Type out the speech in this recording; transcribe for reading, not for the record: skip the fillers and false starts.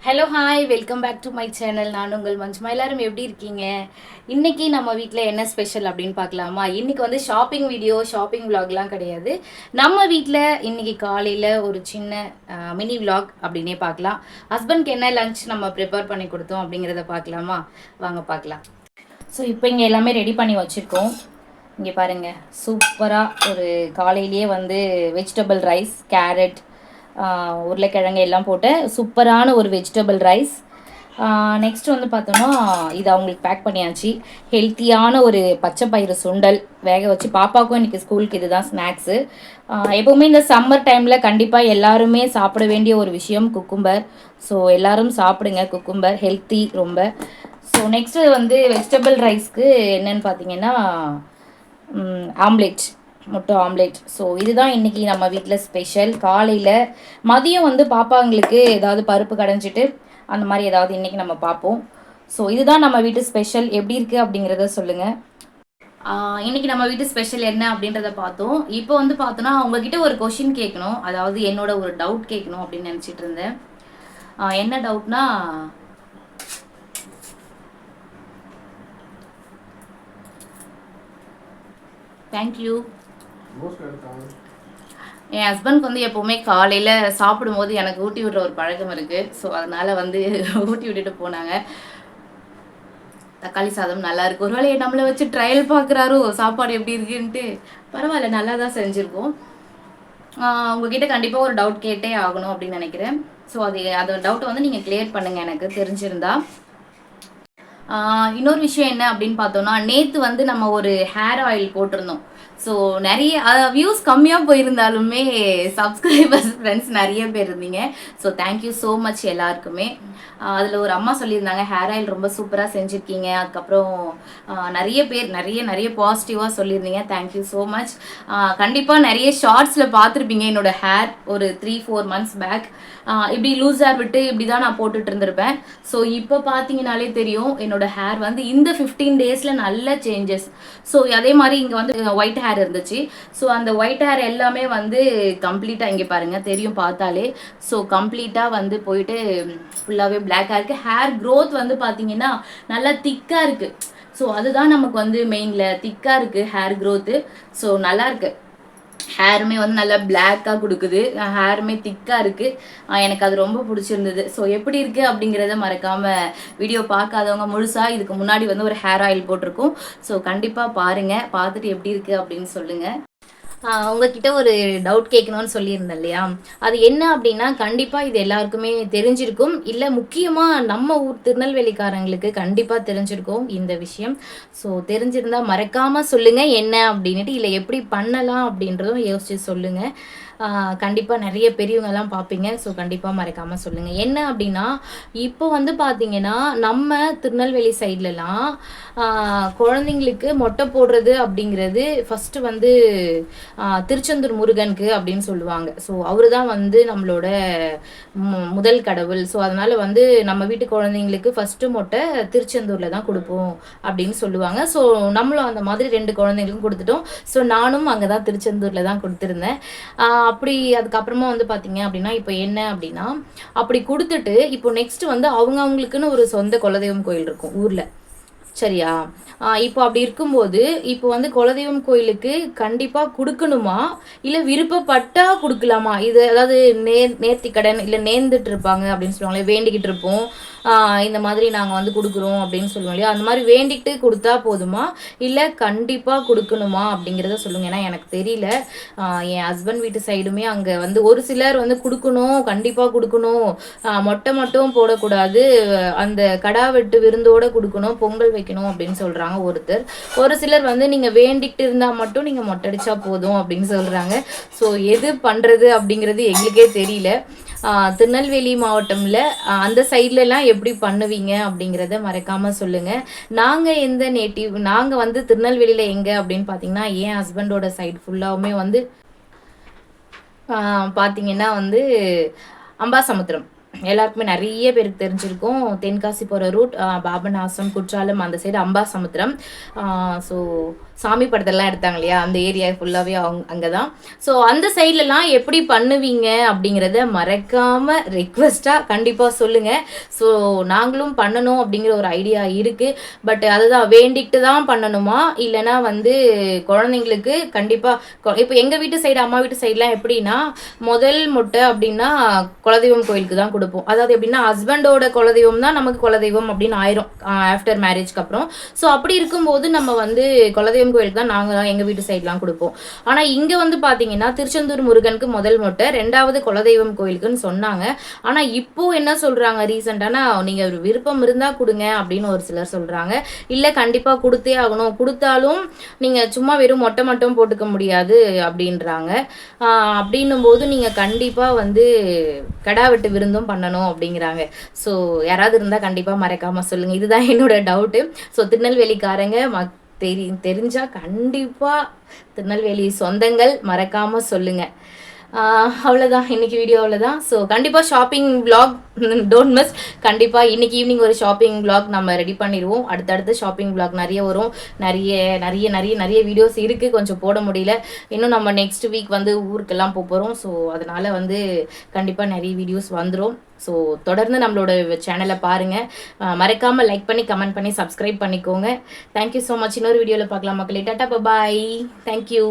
Hello hi welcome back to my channel. நான் உங்கள் மஞ்சுமா. எல்லாரும் எப்படி இருக்கீங்க? இன்னைக்கு நம்ம வீட்டில் என்ன ஸ்பெஷல் அப்படின்னு பார்க்கலாமா? இன்னைக்கு வந்து ஷாப்பிங் வீடியோ, ஷாப்பிங் விலாக்லாம் கிடையாது. நம்ம வீட்டில் இன்னைக்கு காலையில் ஒரு சின்ன மினி விலாக் அப்படின்னே பார்க்கலாம். ஹஸ்பண்ட்க்கு என்ன லஞ்ச் நம்ம ப்ரிப்பேர் பண்ணி கொடுத்தோம் அப்படிங்கிறத பார்க்கலாமா? வாங்க பார்க்கலாம். ஸோ இப்போ இங்கே எல்லாமே ரெடி பண்ணி வச்சுருக்கோம். இங்கே பாருங்கள், சூப்பராக ஒரு காலையிலேயே வந்து வெஜிடபிள் ரைஸ், கேரட், உருளைக்கிழங்கு எல்லாம் போட்டு சூப்பரான ஒரு வெஜிடபிள் ரைஸ். நெக்ஸ்ட் வந்து பார்த்தோன்னா இது அவங்களுக்கு பேக் பண்ணியாச்சு. ஹெல்த்தியான ஒரு பச்சை பயிறு சுண்டல் வேக வச்சு பாப்பாவுக்கும் இன்றைக்கி ஸ்கூலுக்கு இதுதான் ஸ்நாக்ஸு. எப்போவுமே இந்த சம்மர் டைமில் கண்டிப்பாக எல்லாருமே சாப்பிட வேண்டிய ஒரு விஷயம் குக்கும்பர். ஸோ எல்லோரும் சாப்பிடுங்க, குக்கும்பர் ஹெல்த்தி ரொம்ப. ஸோ நெக்ஸ்ட்டு வந்து வெஜிடபிள் ரைஸ்க்கு என்னென்னு பார்த்தீங்கன்னா ஆம்லேட், முட்டை ஆம்லேட். ஸோ இதுதான் இன்றைக்கி நம்ம வீட்டில் ஸ்பெஷல். காலையில் மதியம் வந்து பாப்பாங்களுக்கு ஏதாவது பருப்பு கடைஞ்சிட்டு அந்த மாதிரி ஏதாவது இன்றைக்கி நம்ம பார்ப்போம். ஸோ இதுதான் நம்ம வீட்டு ஸ்பெஷல். எப்படி இருக்குது அப்படிங்கிறத சொல்லுங்கள். இன்றைக்கி நம்ம வீட்டு ஸ்பெஷல் என்ன அப்படின்றத பார்த்தோம். இப்போ வந்து பார்த்தோன்னா உங்ககிட்ட ஒரு கொஷின் கேட்கணும், அதாவது என்னோட ஒரு டவுட் கேட்கணும் அப்படின்னு நினச்சிட்டு இருந்தேன். என்ன டவுட்னா, தேங்க்யூ. என் ஹஸ்பண்ட்க்கு வந்து எப்போவுமே காலையில் சாப்பிடும்போது எனக்கு ஊட்டி விடுற ஒரு பழக்கம் இருக்குது. ஸோ அதனால் வந்து ஊட்டி விட்டுட்டு போனாங்க. தக்காளி சாதம் நல்லா இருக்குது. ஒரு வேளை நம்மளை வச்சு ட்ரையல் பார்க்குறாரோ சாப்பாடு எப்படி இருக்குன்ட்டு. பரவாயில்ல, நல்லா தான் செஞ்சுருக்கோம். உங்ககிட்ட கண்டிப்பாக ஒரு டவுட் கேட்டே ஆகணும் அப்படின்னு நினைக்கிறேன். ஸோ அந்த டவுட்டை வந்து நீங்கள் கிளியர் பண்ணுங்கள் எனக்கு தெரிஞ்சிருந்தா. இன்னொரு விஷயம் என்ன அப்படின்னு பார்த்தோன்னா, நேற்று வந்து நம்ம ஒரு ஹேர் ஆயில் போட்டிருந்தோம். ஸோ நிறைய வியூஸ் கம்மியாக போயிருந்தாலுமே சப்ஸ்கிரைபர்ஸ் ஃப்ரெண்ட்ஸ் நிறைய பேர் இருந்தீங்க. ஸோ தேங்க்யூ ஸோ மச் எல்லாருக்குமே. அதில் ஒரு அம்மா சொல்லியிருந்தாங்க, ஹேர் ஆயில் ரொம்ப சூப்பராக செஞ்சுருக்கீங்க. அதுக்கப்புறம் நிறைய பேர் நிறைய பாசிட்டிவாக சொல்லியிருந்தீங்க. Thank you so much. கண்டிப்பாக நிறைய ஷார்ட்ஸில் பார்த்துருப்பீங்க என்னோட ஹேர் ஒரு 3-4 months பேக். இப்படி லூஸ் ஹேர் விட்டு இப்படி தான் நான் போட்டுட்டு இருந்திருப்பேன். ஸோ இப்போ பார்த்தீங்கனாலே தெரியும் என்னோட ஹேர் வந்து இந்த 15 daysல நல்ல சேஞ்சஸ். ஸோ அதே மாதிரி இங்கே வந்து ஒயிட் ஹேர் இருந்துச்சு. ஸோ அந்த ஒயிட் ஹேர் எல்லாமே வந்து கம்ப்ளீட்டாக இங்கே பாருங்கள் தெரியும் பார்த்தாலே. ஸோ கம்ப்ளீட்டாக வந்து போயிட்டு ஃபுல்லாகவே பிளாக்காக இருக்குது. ஹேர் க்ரோத் வந்து பார்த்தீங்கன்னா நல்லா திக்காக இருக்குது. ஸோ அதுதான் நமக்கு வந்து மெயினில் திக்காக இருக்குது ஹேர் க்ரோத்து. ஸோ நல்லாயிருக்கு. ஹேருமே வந்து நல்லா பிளாக்காக கொடுக்குது, ஹேருமே திக்காக இருக்குது. எனக்கு அது ரொம்ப பிடிச்சிருந்தது. ஸோ எப்படி இருக்குது அப்படிங்கிறத மறக்காமல் வீடியோ பார்க்காதவங்க முழுசாக இதுக்கு முன்னாடி வந்து ஒரு ஹேர் ஆயில் போட்டிருக்கோம். ஸோ கண்டிப்பாக பாருங்கள், பார்த்துட்டு எப்படி இருக்குது அப்படின்னு சொல்லுங்கள். உங்ககிட்ட ஒரு டவுட் கேட்கணும்னு சொல்லியிருந்தேன் இல்லையா, அது என்ன அப்படின்னா, கண்டிப்பாக இது எல்லாருக்குமே தெரிஞ்சிருக்கும். இல்லை முக்கியமாக நம்ம ஊர் திருநெல்வேலிக்காரங்களுக்கு கண்டிப்பாக தெரிஞ்சிருக்கும் இந்த விஷயம். ஸோ தெரிஞ்சிருந்தால் மறக்காமல் சொல்லுங்கள் என்ன அப்படின்ட்டு, இல்லை எப்படி பண்ணலாம் அப்படின்றதும் யோசிச்சு சொல்லுங்கள். கண்டிப்பாக நிறைய பெரியவங்கெல்லாம் பார்ப்பீங்க. ஸோ கண்டிப்பாக மறக்காமல் சொல்லுங்கள். என்ன அப்படின்னா, இப்போ வந்து பார்த்தீங்கன்னா நம்ம திருநெல்வேலி சைட்லலாம் குழந்தைங்களுக்கு மொட்டை போடுறது அப்படிங்கிறது ஃபஸ்ட்டு வந்து திருச்செந்தூர் முருகனுக்கு அப்படின்னு சொல்லுவாங்க. ஸோ அவரு தான் வந்து நம்மளோட முதல் கடவுள். ஸோ அதனால் வந்து நம்ம வீட்டு குழந்தைங்களுக்கு ஃபஸ்ட்டு மொட்டை திருச்செந்தூரில் தான் கொடுப்போம் அப்படின்னு சொல்லுவாங்க. ஸோ நம்மளும் அந்த மாதிரி 2 குழந்தைங்களுக்கும் கொடுத்துட்டோம். ஸோ நானும் அங்கே தான் திருச்செந்தூரில் தான் கொடுத்துருந்தேன். அப்படி அதுக்கப்புறமா வந்து பார்த்தீங்க அப்படின்னா, இப்போ என்ன அப்படின்னா, அப்படி கொடுத்துட்டு இப்போ நெக்ஸ்ட் வந்து அவங்களுக்குன்னு ஒரு சொந்த குலதெய்வம் கோயில் இருக்கும் ஊரில், சரியா? இப்போ அப்படி இருக்கும்போது இப்போ வந்து குலதெய்வம் கோயிலுக்கு கண்டிப்பாக கொடுக்கணுமா, இல்லை விருப்பப்பட்டா கொடுக்கலாமா? இது அதாவது நேர்த்திக்கடன் இல்லை நேர்ந்துட்டு இருப்பாங்க அப்படின்னு சொல்லுவாங்களே, வேண்டிக்கிட்டு இருப்போம் இந்த மாதிரி நாங்கள் வந்து கொடுக்குறோம் அப்படின்னு சொல்லுவோம் இல்லையா, அந்த மாதிரி வேண்டிக்கிட்டு கொடுத்தா போதுமா, இல்லை கண்டிப்பாக கொடுக்கணுமா அப்படிங்கிறத சொல்லுங்கள். ஏன்னா எனக்கு தெரியல. என் ஹஸ்பண்ட் வீட்டு சைடுமே அங்கே வந்து ஒரு சிலர் வந்து கொடுக்கணும், கண்டிப்பாக கொடுக்கணும், மொட்டை மட்டும் போடக்கூடாது, அந்த கடா வெட்டு விருந்தோடு கொடுக்கணும், பொங்கல் வைக்கணும் அப்படின்னு சொல்கிறாங்க ஒருத்தர். ஒரு சிலர் வந்து நீங்கள் வேண்டிக்கிட்டு இருந்தால் மட்டும் நீங்கள் மொட்டடிச்சா போதும் அப்படின்னு சொல்கிறாங்க. ஸோ எது பண்ணுறது அப்படிங்கிறது எங்களுக்கே தெரியல. திருநெல்வேலி மாவட்டம்ல அந்த சைட்லலாம் எப்படி பண்ணுவீங்க அப்படிங்கிறத மறக்காமல் சொல்லுங்கள். நாங்கள் எந்த நேட்டிவ், நாங்கள் வந்து திருநெல்வேலியில் எங்கே அப்படின்னு பார்த்தீங்கன்னா, என் ஹஸ்பண்டோட சைடு ஃபுல்லாகவுமே வந்து பார்த்தீங்கன்னா வந்து அம்பாசமுத்திரம். எல்லாருக்குமே நிறைய பேருக்கு தெரிஞ்சிருக்கும். தென்காசி போகிற ரூட் பாபநாசம், குற்றாலம் அந்த சைடு அம்பாசமுத்திரம். ஸோ சாமி படத்தெல்லாம் எடுத்தாங்க இல்லையா, அந்த ஏரியா ஃபுல்லாகவே அங்கே தான். ஸோ அந்த சைட்லலாம் எப்படி பண்ணுவீங்க அப்படிங்கிறத மறக்காமல் ரிக்வெஸ்ட்டாக கண்டிப்பாக சொல்லுங்கள். ஸோ நாங்களும் பண்ணணும் அப்படிங்கிற ஒரு ஐடியா இருக்குது. பட் அதுதான் வேண்டிக்கிட்டு தான் பண்ணணுமா, இல்லைனா வந்து குழந்தைங்களுக்கு கண்டிப்பாக இப்போ எங்கள் வீட்டு சைடு அம்மா வீட்டு சைட்லாம் எப்படின்னா, முதல் முட்டை அப்படின்னா குலதெய்வம் கோயிலுக்கு தான் கொடுப்போம். அதாவது எப்படின்னா ஹஸ்பண்டோட குலதெய்வம் தான் நமக்கு குலதெய்வம் அப்படின்னு ஆயிரும் ஆஃப்டர் மேரேஜ்க்கு அப்புறம். ஸோ அப்படி இருக்கும்போது நம்ம வந்து குலதெய்வம் கோயிலுக்கு தான் நாங்கள் எங்கள் வீட்டு சைட்லாம் கொடுப்போம். ஆனால் இங்கே வந்து பார்த்தீங்கன்னா திருச்செந்தூர் முருகனுக்கு முதல் முட்டை, 2வது குலதெய்வம் கோயிலுக்குன்னு சொன்னாங்க. ஆனால் இப்போ என்ன சொல்கிறாங்க ரீசெண்டானா, நீங்கள் ஒரு விருப்பம் இருந்தால் கொடுங்க அப்படின்னு ஒரு சிலர் சொல்கிறாங்க. இல்லை கண்டிப்பாக கொடுத்தே ஆகணும், கொடுத்தாலும் நீங்கள் சும்மா வெறும் மொட்டை மட்டும் போட்டுக்க முடியாது அப்படின்றாங்க. அப்படின்னும் போது நீங்கள் கண்டிப்பாக வந்து கடா வெட்டு விருந்தும் பண்ணணும் அப்படிங்கிறாங்க. ஸோ யாராவது இருந்தால் கண்டிப்பாக மறக்காமல் சொல்லுங்கள். இதுதான் என்னோட டவுட்டு. ஸோ திருநெல்வேலிக்காரங்க தெரிஞ்சால் கண்டிப்பாக திருநெல்வேலி சொந்தங்கள் மறக்காமல் சொல்லுங்கள். அவ்வளோதான் இன்றைக்கி வீடியோ அவ்வளோதான். ஸோ கண்டிப்பாக ஷாப்பிங் விலாக் டோன்ட் மிஸ். கண்டிப்பாக இன்றைக்கி ஈவினிங் ஒரு ஷாப்பிங் விலாக் நம்ம ரெடி பண்ணிடுவோம். அடுத்தடுத்து ஷாப்பிங் விலாக் நிறைய வரும். நிறைய வீடியோஸ் இருக்குது, கொஞ்சம் போட முடியல. இன்னும் நம்ம நெக்ஸ்ட் வீக் வந்து ஊருக்கெல்லாம் போகிறோம். ஸோ அதனால் வந்து கண்டிப்பாக நிறைய வீடியோஸ் வந்துடும். ஸோ தொடர்ந்து நம்மளோட சேனலை பாருங்கள். மறக்காமல் லைக் பண்ணி கமெண்ட் பண்ணி சப்ஸ்கிரைப் பண்ணிக்கோங்க. Thank you so much. இன்னொரு வீடியோவில் பார்க்கலாம் மக்களே. டாட்டா பாய். தேங்க்யூ.